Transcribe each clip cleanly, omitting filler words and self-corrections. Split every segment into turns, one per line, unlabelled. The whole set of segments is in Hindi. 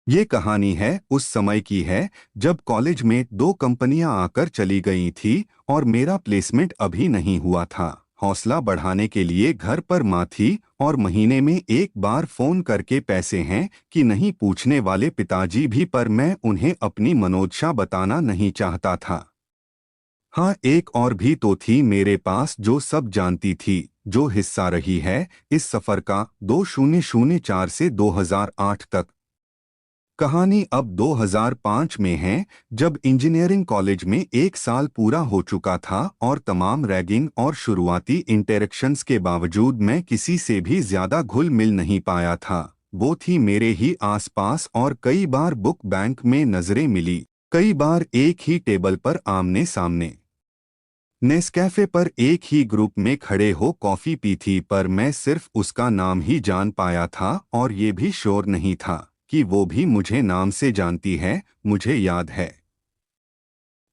ये कहानी है उस समय की है जब कॉलेज में दो कंपनियां आकर चली गई थी और मेरा प्लेसमेंट अभी नहीं हुआ था। हौसला बढ़ाने के लिए घर पर माँ थी और महीने में एक बार फोन करके पैसे हैं कि नहीं पूछने वाले पिताजी भी, पर मैं उन्हें अपनी मनोदशा बताना नहीं चाहता था। हाँ, एक और भी तो थी मेरे पास जो सब जानती थी, जो हिस्सा रही है इस सफर का 2004 से 2008 तक। कहानी अब 2005 में है, जब इंजीनियरिंग कॉलेज में एक साल पूरा हो चुका था और तमाम रैगिंग और शुरुआती इंटरेक्शंस के बावजूद मैं किसी से भी ज्यादा घुल मिल नहीं पाया था। वो थी मेरे ही आसपास और कई बार बुक बैंक में नजरें मिली, कई बार एक ही टेबल पर आमने सामने नेस्कैफे पर एक ही ग्रुप में खड़े हो कॉफी पी थी, पर मैं सिर्फ उसका नाम ही जान पाया था और ये भी श्योर नहीं था कि वो भी मुझे नाम से जानती है। मुझे याद है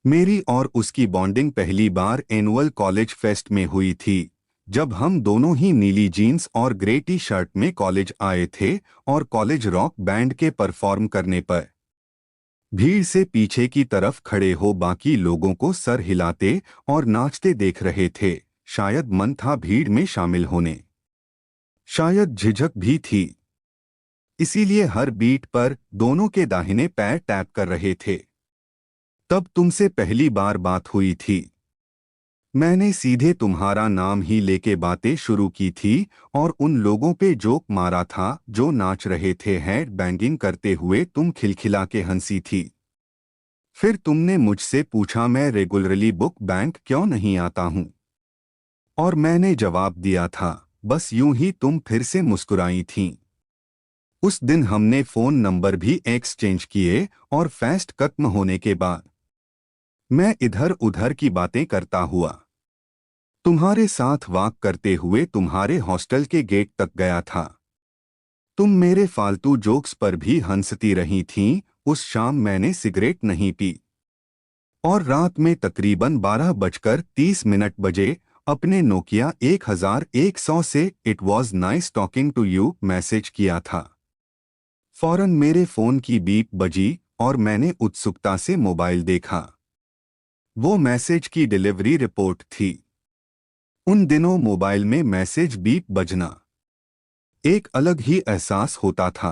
मेरी और उसकी बॉन्डिंग पहली बार एनुअल कॉलेज फेस्ट में हुई थी, जब हम दोनों ही नीली जीन्स और ग्रे टी शर्ट में कॉलेज आए थे और कॉलेज रॉक बैंड के परफॉर्म करने पर भीड़ से पीछे की तरफ खड़े हो बाकी लोगों को सर हिलाते और नाचते देख रहे थे। शायद मन था भीड़ में शामिल होने, शायद झिझक भी थी, इसीलिए हर बीट पर दोनों के दाहिने पैर टैप कर रहे थे। तब तुमसे पहली बार बात हुई थी। मैंने सीधे तुम्हारा नाम ही लेके बातें शुरू की थी और उन लोगों पे जोक मारा था जो नाच रहे थे। हेड बैंगिंग करते हुए तुम खिलखिला के हंसी थी। फिर तुमने मुझसे पूछा मैं रेगुलरली बुक बैंक क्यों नहीं आता हूं, और मैंने जवाब दिया था बस यूं ही। तुम फिर से मुस्कुराई थीं। उस दिन हमने फोन नंबर भी एक्सचेंज किए और फेस्ट खत्म होने के बाद मैं इधर उधर की बातें करता हुआ तुम्हारे साथ वॉक करते हुए तुम्हारे हॉस्टल के गेट तक गया था। तुम मेरे फालतू जोक्स पर भी हंसती रही थीं। उस शाम मैंने सिगरेट नहीं पी और रात में तकरीबन 12:30 बजे अपने नोकिया 1100 से "it was nice talking to you" message किया था। फौरन मेरे फोन की बीप बजी और मैंने उत्सुकता से मोबाइल देखा। वो मैसेज की डिलीवरी रिपोर्ट थी। उन दिनों मोबाइल में मैसेज बीप बजना एक अलग ही एहसास होता था।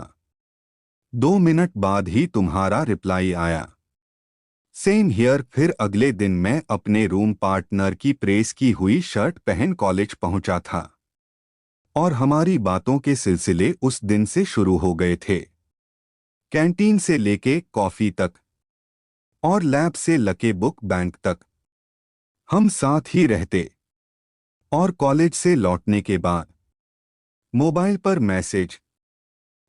2 मिनट बाद ही तुम्हारा रिप्लाई आया, सेम हियर। फिर अगले दिन मैं अपने रूम पार्टनर की प्रेस की हुई शर्ट पहन कॉलेज पहुंचा था और हमारी बातों के सिलसिले उस दिन से शुरू हो गए थे। कैंटीन से लेके कॉफी तक और लैब से लके बुक बैंक तक हम साथ ही रहते। और कॉलेज से लौटने के बाद मोबाइल पर मैसेज।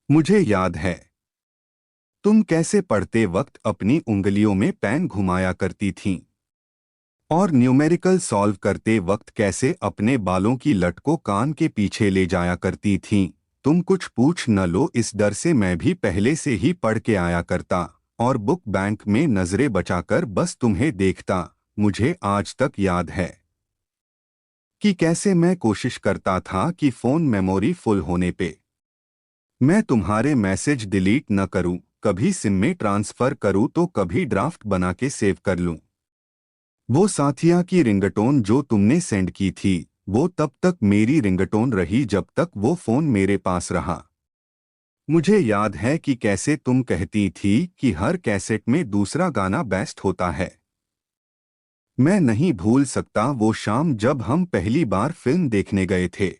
मुझे याद है तुम कैसे पढ़ते वक्त अपनी उंगलियों में पेन घुमाया करती थीं और न्यूमेरिकल सॉल्व करते वक्त कैसे अपने बालों की लट को कान के पीछे ले जाया करती थीं। तुम कुछ पूछ न लो इस डर से मैं भी पहले से ही पढ़ के आया करता और बुक बैंक में नजरें बचाकर बस तुम्हें देखता। मुझे आज तक याद है कि कैसे मैं कोशिश करता था कि फोन मेमोरी फुल होने पे मैं तुम्हारे मैसेज डिलीट न करूं, कभी सिम में ट्रांसफर करूं तो कभी ड्राफ्ट बना के सेव कर लूं। वो साथिया की रिंगटोन जो तुमने सेंड की थी, वो तब तक मेरी रिंगटोन रही जब तक वो फोन मेरे पास रहा। मुझे याद है कि कैसे तुम कहती थी कि हर कैसेट में दूसरा गाना बेस्ट होता है। मैं नहीं भूल सकता वो शाम जब हम पहली बार फिल्म देखने गए थे।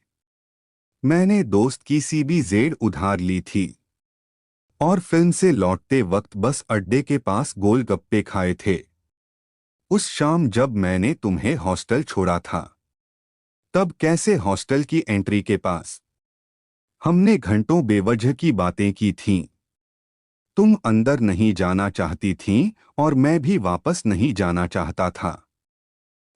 मैंने दोस्त की CBZ उधार ली थी और फिल्म से लौटते वक्त बस अड्डे के पास गोलगप्पे खाए थे। उस शाम जब मैंने तुम्हें हॉस्टल छोड़ा था, तब कैसे हॉस्टल की एंट्री के पास हमने घंटों बेवजह की बातें की थीं। तुम अंदर नहीं जाना चाहती थीं और मैं भी वापस नहीं जाना चाहता था।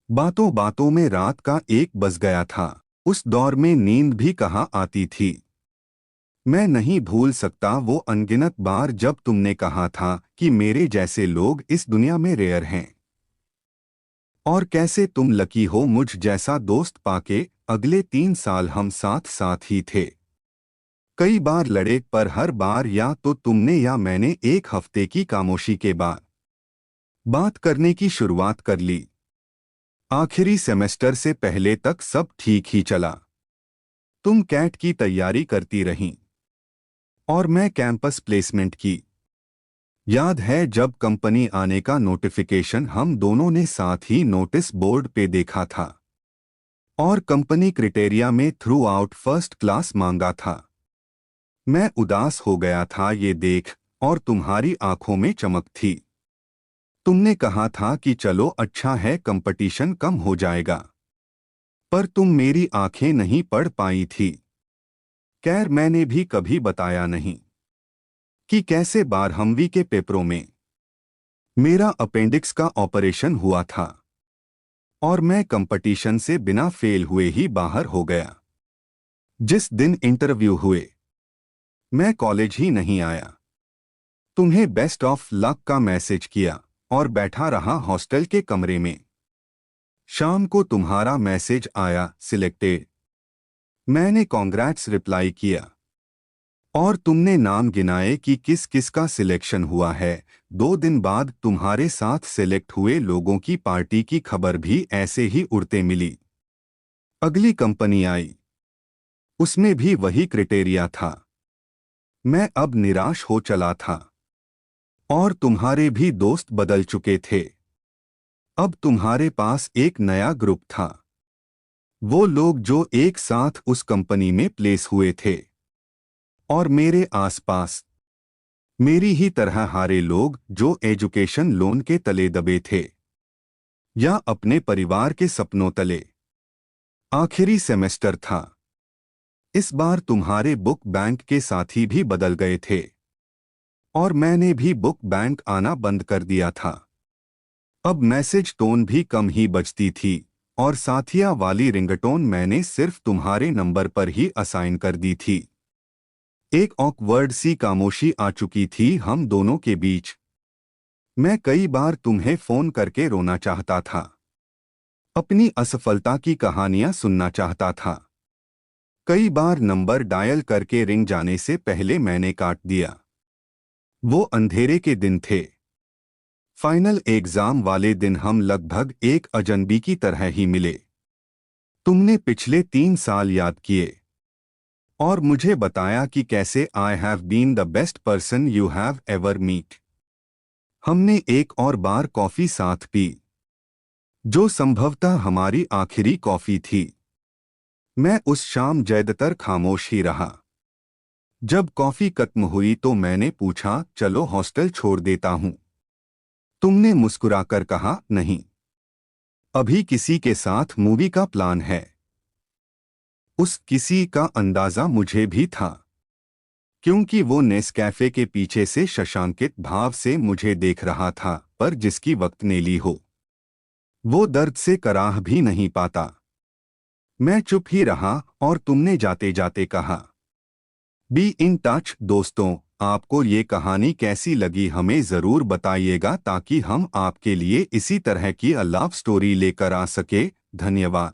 बातों बातों में रात का 1 बज गया था। उस दौर में नींद भी कहाँ आती थी। मैं नहीं भूल सकता वो अनगिनत बार जब तुमने कहा था कि मेरे जैसे लोग इस दुनिया में रेयर हैं और कैसे तुम लकी हो मुझ जैसा दोस्त पाके। अगले 3 साल हम साथ साथ ही थे। कई बार लड़े, पर हर बार या तो तुमने या मैंने एक हफ्ते की खामोशी के बाद बात करने की शुरुआत कर ली। आखिरी सेमेस्टर से पहले तक सब ठीक ही चला। तुम कैट की तैयारी करती रहीं और मैं कैंपस प्लेसमेंट की। याद है जब कंपनी आने का नोटिफिकेशन हम दोनों ने साथ ही नोटिस बोर्ड पे देखा था और कंपनी क्राइटेरिया में थ्रू आउट फर्स्ट क्लास मांगा था। मैं उदास हो गया था ये देख, और तुम्हारी आंखों में चमक थी। तुमने कहा था कि चलो अच्छा है, कंपटीशन कम हो जाएगा, पर तुम मेरी आंखें नहीं पढ़ पाई थी। खैर, मैंने भी कभी बताया नहीं कि कैसे 12वीं के पेपरों में मेरा अपेंडिक्स का ऑपरेशन हुआ था और मैं कंपटीशन से बिना फेल हुए ही बाहर हो गया। जिस दिन इंटरव्यू हुए मैं कॉलेज ही नहीं आया। तुम्हें बेस्ट ऑफ लक का मैसेज किया और बैठा रहा हॉस्टल के कमरे में। शाम को तुम्हारा मैसेज आया, सिलेक्टेड। मैंने कॉन्ग्रेट्स रिप्लाई किया और तुमने नाम गिनाए कि किस किस का सिलेक्शन हुआ है। 2 दिन बाद तुम्हारे साथ सिलेक्ट हुए लोगों की पार्टी की खबर भी ऐसे ही उड़ते मिली। अगली कंपनी आई, उसमें भी वही क्राइटेरिया था। मैं अब निराश हो चला था और तुम्हारे भी दोस्त बदल चुके थे। अब तुम्हारे पास एक नया ग्रुप था, वो लोग जो एक साथ उस कंपनी में प्लेस हुए थे, और मेरे आसपास मेरी ही तरह हारे लोग जो एजुकेशन लोन के तले दबे थे या अपने परिवार के सपनों तले। आखिरी सेमेस्टर था। इस बार तुम्हारे बुक बैंक के साथी भी बदल गए थे और मैंने भी बुक बैंक आना बंद कर दिया था। अब मैसेज टोन भी कम ही बजती थी और साथिया वाली रिंगटोन मैंने सिर्फ तुम्हारे नंबर पर ही असाइन कर दी थी। एक ऑकवर्ड सी खामोशी आ चुकी थी हम दोनों के बीच। मैं कई बार तुम्हें फोन करके रोना चाहता था, अपनी असफलता की कहानियां सुनना चाहता था। कई बार नंबर डायल करके रिंग जाने से पहले मैंने काट दिया। वो अंधेरे के दिन थे। फाइनल एग्जाम वाले दिन हम लगभग एक अजनबी की तरह ही मिले। तुमने पिछले 3 साल याद किए और मुझे बताया कि कैसे I have been the best person you have ever meet. हमने एक और बार कॉफी साथ पी, जो संभवतः हमारी आखिरी कॉफी थी। मैं उस शाम ज्यादातर खामोश ही रहा। जब कॉफी खत्म हुई तो मैंने पूछा, चलो हॉस्टल छोड़ देता हूं। तुमने मुस्कुराकर कहा, नहीं, अभी किसी के साथ मूवी का प्लान है। उस किसी का अंदाजा मुझे भी था, क्योंकि वो नेस्कैफे के पीछे से शशांकित भाव से मुझे देख रहा था, पर जिसकी वक्त ने ली हो वो दर्द से कराह भी नहीं पाता। मैं चुप ही रहा और तुमने जाते जाते कहा, बी इन टच दोस्तों। आपको ये कहानी कैसी लगी हमें ज़रूर बताइएगा, ताकि हम आपके लिए इसी तरह की लव स्टोरी लेकर आ सके। धन्यवाद।